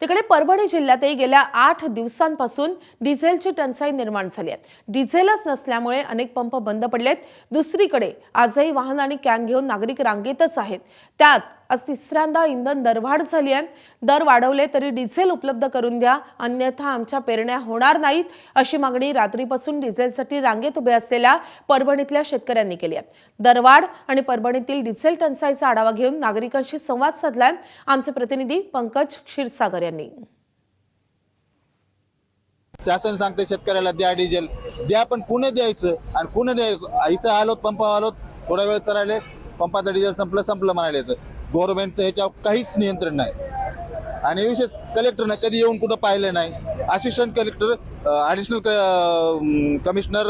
तिकडे परभणी जिल्ह्यातही गेल्या 8 दिवसांपासून डिझेलची टंचाई निर्माण झाली आहे। डिझेलच नसल्यामुळे अनेक पंप बंद पडलेत। दुसरीकडे आजही वाहन आणि कॅन घेऊन नागरिक रांगेतच आहेत। त्यात आज तिसऱ्यांदा इंधन दरवाढ झाली आहे। दर वाढवले तरी डिझेल उपलब्ध करून द्या, अन्यथा आमच्या पेरण्या होणार नाहीत, अशी मागणी रात्रीपासून डिझेलसाठी रांगेत उभे असलेल्या परभणीतल्या शेतकऱ्यांनी केली आहे। दरवाढ आणि परभणीतील डिझेल टंचाईचा आढावा घेऊन नागरिकांशी संवाद साधलाय आमचे प्रतिनिधी पंकज क्षीरसागर यांनी। शासन सांगते शेतकऱ्याला द्या डिझेल द्या, पण कुणी द्यायचं आणि कुणी इथं आलो पंपावर आलो, थोडा वेळ चालले पंपाचं डिझेल संपलं म्हणाले तर गव्हर्नमेंटचं ह्याच्यावर काहीच नियंत्रण नाही। आणि विशेष कलेक्टरनं कधी येऊन कुठं पाहिलं नाही। असिस्टंट कलेक्टर ॲडिशनल कमिशनर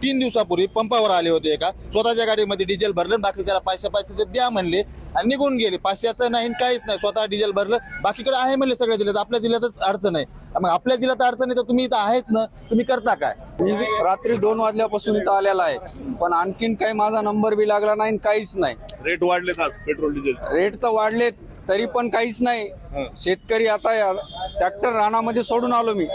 3 दिवसापूर्वी पंपावर आले होते, एका स्वतःच्या गाडीमध्ये डिझेल भरलं, बाकी त्याला पैसे द्या म्हणले आणि निघून गेले। 500चं नाही काहीच नाही, स्वतः डिझेल भरलं, बाकीकडे आहे म्हणले सगळ्या जिल्ह्यात, आपल्या जिल्ह्यातच अडचण आहे। मग आपल्या जिल्ह्यात अडचण आहे तर तुम्ही इथं आहेत ना, तुम्ही करता काय? मी रात्री 2 वाजल्यापासून इथं आलेला आहे, पण आणखीन काही माझा नंबर बी लागला नाही, काहीच नाही। रेट वाढलेत आज पेट्रोल डिझेल रेट तर वाढलेत तरी पण काहीच नाही। शेतकरी आता ट्रॅक्टर रानामध्ये सोडून आलो मी,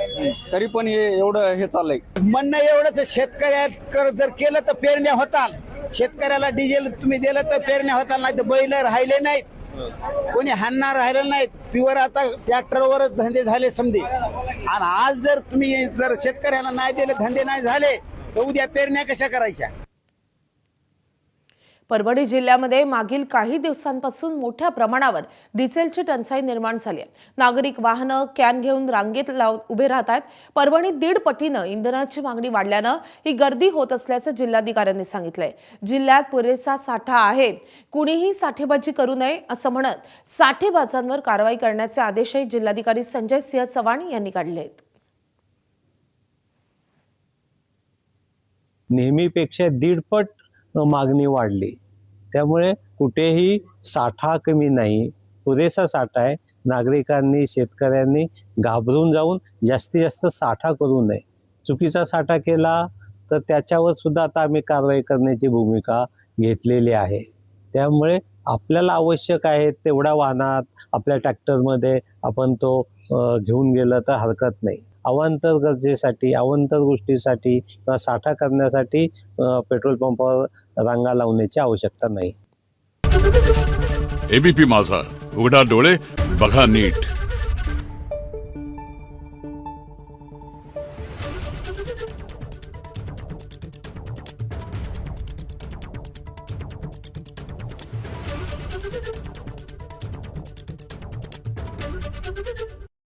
तरी पण हे एवढं हे चाललंय। म्हणणं एवढंच, शेतकऱ्यात जर केलं तर पेरण्या होतात, शेतकऱ्याला डिझेल तुम्ही दिलं तर पेरण्या होतात, नाही तर बैल राहिले नाहीत, कोणी हाणणार राहिलं नाहीत, प्युअर आता ट्रॅक्टरवरच धंदे झाले समजे। आणि आज जर तुम्ही शेतकऱ्याला नाही दिले, धंदे नाही झाले, तर उद्या पेरण्या कशा करायच्या? परभणी जिल्ह्यामध्ये मागील काही दिवसांपासून मोठ्या प्रमाणावर डिझेलची टंचाई निर्माण झाली आहे। नागरिक वाहनं कॅन घेऊन रांगेत उभे राहत आहेत। परभणीत 1.5 पटीनं इंधनाची मागणी वाढल्यानं ही गर्दी होत असल्याचं जिल्हाधिकाऱ्यांनी सांगितलंय। जिल्ह्यात पुरेसा साठा आहे, कुणीही साठेबाजी करू नये असं म्हणत साठेबाजांवर कारवाई करण्याचे आदेशही जिल्हाधिकारी संजय सिंह चव्हाण यांनी काढले आहेत। नेहमीपेक्षा 1.5 पट मागणी वाढली, त्यामुळे कुठेही साठा कमी नाही, पुरेसा साठा आहे। नागरिकांनी शेतकऱ्यांनी घाबरून जाऊन जास्तीत जास्त साठा करू नये। चुकीचा साठा केला तर त्याच्यावर सुद्धा आता आम्ही कारवाई करण्याची भूमिका घेतलेली आहे। त्यामुळे आपल्याला आवश्यक आहे तेवढ्या वाहनात आपल्या ट्रॅक्टरमध्ये आपण तो घेऊन गेलं तर हरकत नाही। अवांतर गरजेसाठी, अवांतर गोष्टीसाठी किंवा साठा करण्यासाठी पेट्रोल पंपावर रांगा लावण्याची आवश्यकता नाही। एबीपी माझा, उघडा डोळे बघा नीट।